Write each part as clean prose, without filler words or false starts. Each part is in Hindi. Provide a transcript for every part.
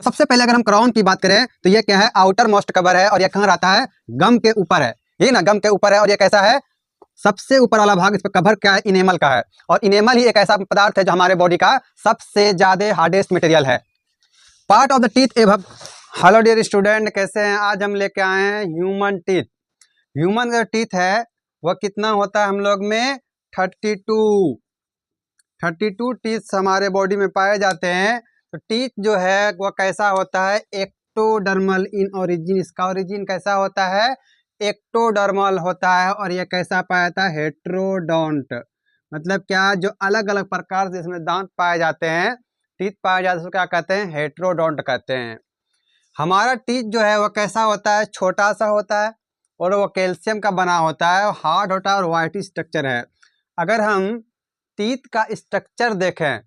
सबसे पहले अगर हम क्राउन की बात करें तो ये क्या है, आउटर मोस्ट कवर है और ये कहाँ रहता है, गम के ऊपर है, ये ना गम के ऊपर है। और ये कैसा है, सबसे ऊपर वाला भाग, इस पर कवर क्या है, इनेमल का है। और इनेमल ही एक ऐसा पदार्थ है जो हमारे बॉडी का सबसे ज्यादा हार्डेस्ट मटेरियल है। Part of the teeth above. Hello dear student, कैसे हैं? आज हम लेके आए हैं ह्यूमन टीथ। ह्यूमन का टीथ है वह कितना होता है हम लोग में, 32 टीथ हमारे बॉडी में पाए जाते हैं। तो टीथ जो है वह कैसा होता है, एक्टोडर्मल इन ओरिजिन। इसका ओरिजिन कैसा होता है, एक्टोडर्मल होता है। और यह कैसा पाया जाता है, हेट्रोडोंट। मतलब क्या, जो अलग अलग प्रकार से इसमें दांत पाए जाते हैं, टीथ पाए जाते हैं, उसको क्या कहते हैं, हेट्रोडोंट कहते हैं। हमारा टीथ जो है वह कैसा होता है, छोटा सा होता है और वो कैल्शियम का बना होता है, हार्ड होता है और वाइट स्ट्रक्चर है। अगर हम टीथ का स्ट्रक्चर देखें,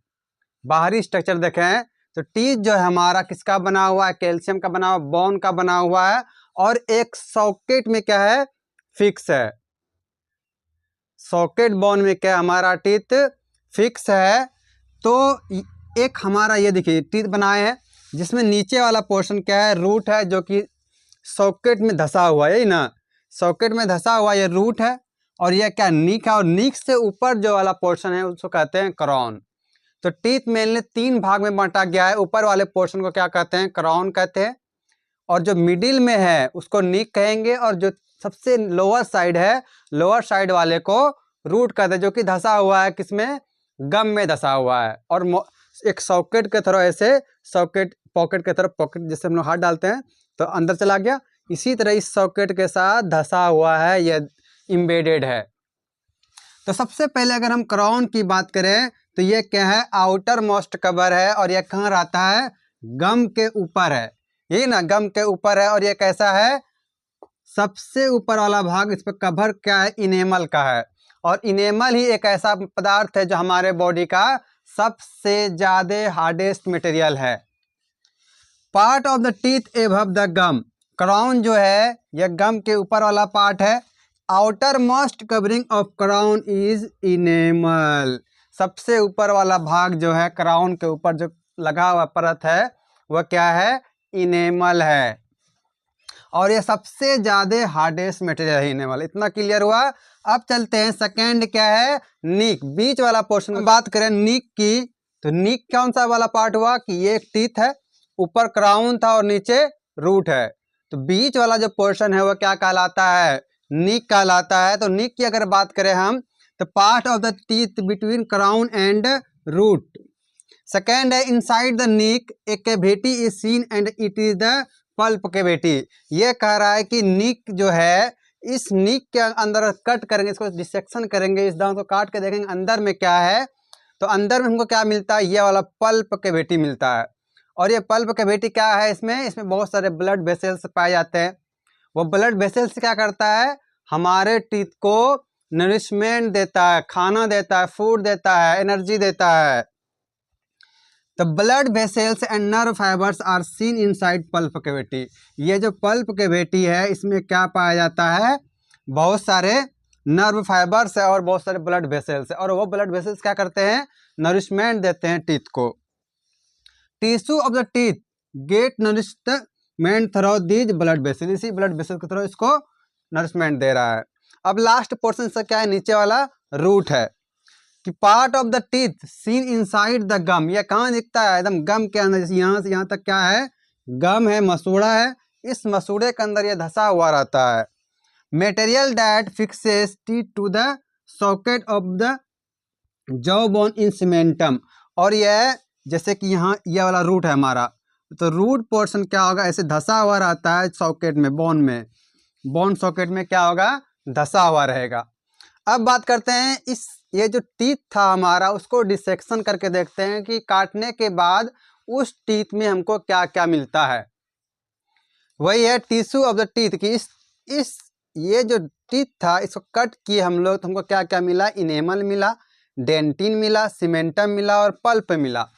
बाहरी स्ट्रक्चर देखें, तो टीथ जो है हमारा किसका बना हुआ है, कैल्शियम का बना हुआ, बोन का बना हुआ है। और एक सॉकेट में क्या है, फिक्स है। सॉकेट बोन में क्या, हमारा टीथ फिक्स है। तो एक हमारा ये देखिए टीथ बनाए हैं जिसमें नीचे वाला पोर्शन क्या है, रूट है, जो कि सॉकेट में धंसा हुआ है, यही ना, सॉकेट में धंसा हुआ ये रूट है। और ये क्या, नीक है। और नीक से ऊपर जो वाला पोर्शन है उसको कहते हैं क्राउन। तो टीथ मेनली 3 भाग में बांटा गया है। ऊपर वाले पोर्शन को क्या कहते हैं, क्राउन कहते हैं। और जो मिडिल में है उसको नीक कहेंगे। और जो सबसे लोअर साइड है, लोअर साइड वाले को रूट कहते हैं, जो कि धंसा हुआ है किसमें, गम में धंसा हुआ है। और एक सॉकेट के तरह, ऐसे सॉकेट पॉकेट के तरफ, पॉकेट जैसे हम लोग हाथ डालते हैं तो अंदर चला गया, इसी तरह इस सॉकेट के साथ धंसा हुआ है, यह इम्बेडेड है। तो सबसे पहले अगर हम क्राउन की बात करें तो ये क्या है, आउटर मोस्ट कवर है। और ये कहाँ रहता है, गम के ऊपर है, ये ना, गम के ऊपर है। और ये कैसा है, सबसे ऊपर वाला भाग, इस पर कवर क्या है, इनेमल का है। और इनेमल ही एक ऐसा पदार्थ है जो हमारे बॉडी का सबसे ज्यादा हार्डेस्ट मटेरियल है। Part of the teeth above the gum. Crown जो है यह गम के ऊपर वाला पार्ट है। Outer most covering of crown is enamel. सबसे ऊपर वाला भाग जो है क्राउन के ऊपर जो लगा हुआ परत है वह क्या है, इनेमल है। और ये सबसे ज्यादा हार्डेस्ट मटेरियल है इनेमल। इतना क्लियर हुआ। अब चलते हैं सेकेंड क्या है, नीक, बीच वाला पोर्शन। बात करें नीक की, तो नीक कौन सा वाला पार्ट हुआ कि ये एक टीथ है, ऊपर क्राउन था और नीचे रूट है। तो बीच वाला जो पोर्शन है वह क्या कहलाता है, नीक कहलाता है। तो नीक की अगर बात करें हम, तो part of the teeth between crown and root. Second है inside the neck a cavity is seen and it is the pulp cavity. ये कह रहा है कि नीक जो है, इस नीक के अंदर कट करेंगे, इसको डिसेक्शन करेंगे, इस दांत को काट के देखेंगे अंदर में क्या है। तो अंदर में हमको क्या मिलता है, ये वाला पल्प कैविटी मिलता है। और ये पल्प कैविटी क्या है, इसमें बहुत सारे ब्लड वेसल्स पाए जाते हैं। वो ब्लड वेसल्स क्या करता है, हमारे टीथ को नरिशमेंट देता है, खाना देता है, फूड देता है, एनर्जी देता है। The blood vessels and nerve fibers are seen inside pulp cavity। ये जो पल्प कैविटी है इसमें क्या पाया जाता है, बहुत सारे नर्व फाइबर्स है और बहुत सारे ब्लड वेसल्स है। और वो ब्लड वेसल्स क्या करते हैं, नरिशमेंट देते हैं टीथ को। Tissue of the teeth get nourishment through these blood vessel. इसी ब्लड वेसल के थ्रू इसको नरिशमेंट दे रहा है। अब लास्ट पोर्शन से क्या है, नीचे वाला रूट है कि part of the teeth seen inside the gum. यह कहाँ दिखता है, एकदम गम के अंदर, जैसे यहाँ से यहाँ तक क्या है, गम है, मसूड़ा है, इस मसूड़े के अंदर यह धंसा हुआ रहता है। Material that fixes teeth to the socket of the jaw bone in cementum. और यह जैसे कि यहाँ यह वाला रूट है हमारा, तो रूट पोर्शन क्या होगा, ऐसे धंसा हुआ रहता है सॉकेट में, बोन में, बोन सॉकेट में क्या होगा, धंसा हुआ रहेगा। अब बात करते हैं इस, ये जो टीथ था हमारा उसको डिसेक्शन करके देखते हैं कि काटने के बाद उस टीथ में हमको क्या क्या मिलता है। वही है टिश्यू ऑफ द टीथ की इस ये जो टीथ था इसको कट किए हम लोग, तो हमको क्या क्या मिला, इनेमल मिला, डेंटिन मिला, सीमेंटम मिला और पल्प मिला।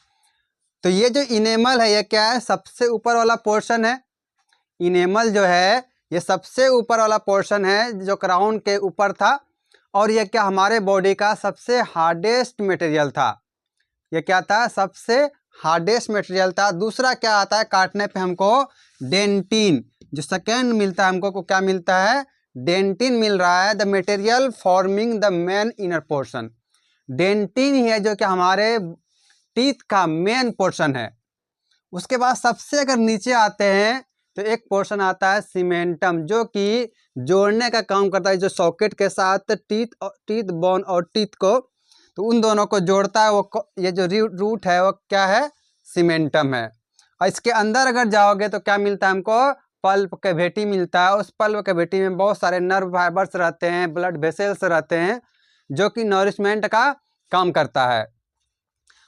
तो ये जो इनेमल है ये क्या है, सबसे ऊपर वाला पोर्शन है। इनेमल जो है ये सबसे ऊपर वाला पोर्शन है जो क्राउन के ऊपर था। और ये क्या, हमारे बॉडी का सबसे हार्डेस्ट मटेरियल था। ये क्या था, सबसे हार्डेस्ट मटेरियल था। दूसरा क्या आता है काटने पे हमको, डेंटिन। जो सेकेंड मिलता है हमको को क्या मिलता है, डेंटिन मिल रहा है। The material forming the main inner portion, dentin ही है जो कि हमारे टीथ का मेन पोर्शन है। उसके बाद सबसे अगर नीचे आते हैं तो एक पोर्शन आता है सीमेंटम, जो कि जोड़ने का काम करता है, जो सॉकेट के साथ टीथ बोन और टीथ को, तो उन दोनों को जोड़ता है। वो ये जो रूट है वो क्या है, सीमेंटम है। और इसके अंदर अगर जाओगे तो क्या मिलता है हमको, पल्प कैविटी मिलता है। उस पल्प कैविटी में बहुत सारे नर्व फाइबर्स रहते हैं, ब्लड वेसल्स रहते हैं, जो कि नरिशमेंट का काम करता है।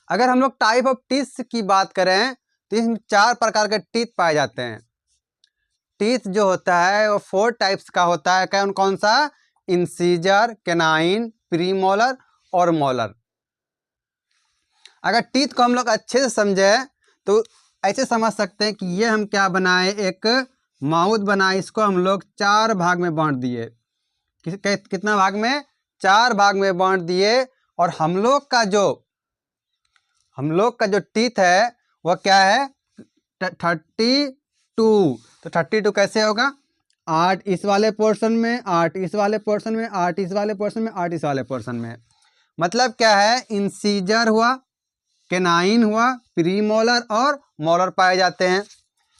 अगर हम लोग टाइप ऑफ टीथ की बात करें तो इसमें 4 प्रकार के टीथ पाए जाते हैं। टीथ जो होता है वो 4 टाइप्स का होता है। कौन कौन सा, इंसीजर, कैनाइन, प्रीमोलर और मोलर। अगर टीथ को हम लोग अच्छे से समझे तो ऐसे समझ सकते हैं कि ये हम क्या बनाए, एक माउथ बनाए, इसको हम लोग 4 भाग में बांट दिए। कितना भाग में, 4 भाग में बांट दिए। और हम लोग का जो टीथ है वह क्या है, 32। तो 32 कैसे होगा, 8 इस वाले पोर्शन में, 8 इस वाले पोर्शन में, 8 इस वाले पोर्शन में, 8 इस वाले पोर्शन में। मतलब क्या है, इंसीजर हुआ, कैनाइन हुआ, प्रीमोलर और मोलर पाए जाते हैं।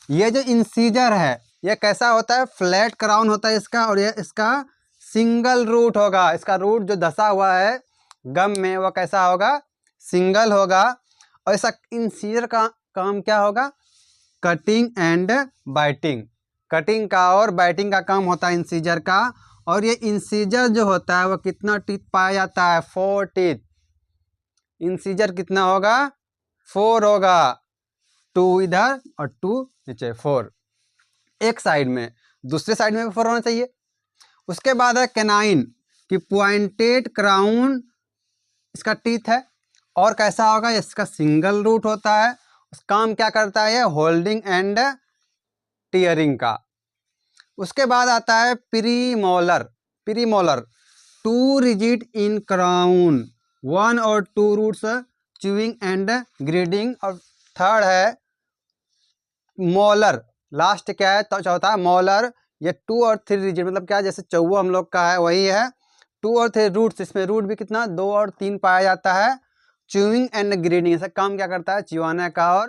ये जो इंसीजर है ये कैसा होता है, फ्लैट क्राउन होता है इसका, और ये इसका सिंगल रूट होगा। इसका रूट जो धसा हुआ है गम में वो कैसा होगा, सिंगल होगा। और ऐसा इंसीजर का काम क्या होगा, कटिंग एंड बाइटिंग। कटिंग का और बाइटिंग का काम होता है इंसीजर का। और ये इंसीजर जो होता है वो कितना टीथ पाया जाता है, 4 टीथ। इंसीजर कितना होगा, 4 होगा, 2 इधर और 2 नीचे, 4 एक साइड में, दूसरे साइड में भी 4 होना चाहिए। उसके बाद है कैनाइन कि पॉइंटेड क्राउन इसका टीथ है। और कैसा होगा, इसका सिंगल रूट होता है। काम क्या करता है, होल्डिंग एंड टीयरिंग का। उसके बाद आता है प्रीमोलर। 2 रिजिड इन क्राउन, 1 और 2 रूट्स च्यूइंग एंड ग्रीडिंग। और थर्ड है मोलर। लास्ट क्या है, तो चौथा मोलर। ये 2 और 3 रिजिड, मतलब क्या, जैसे चौवा हम लोग का है वही है। 2 और 3 रूट्स, इसमें रूट भी कितना, 2 और 3 पाया जाता है। च्यूइंग एंड ग्रीडिंग, ऐसा काम क्या करता है, चिवाने का और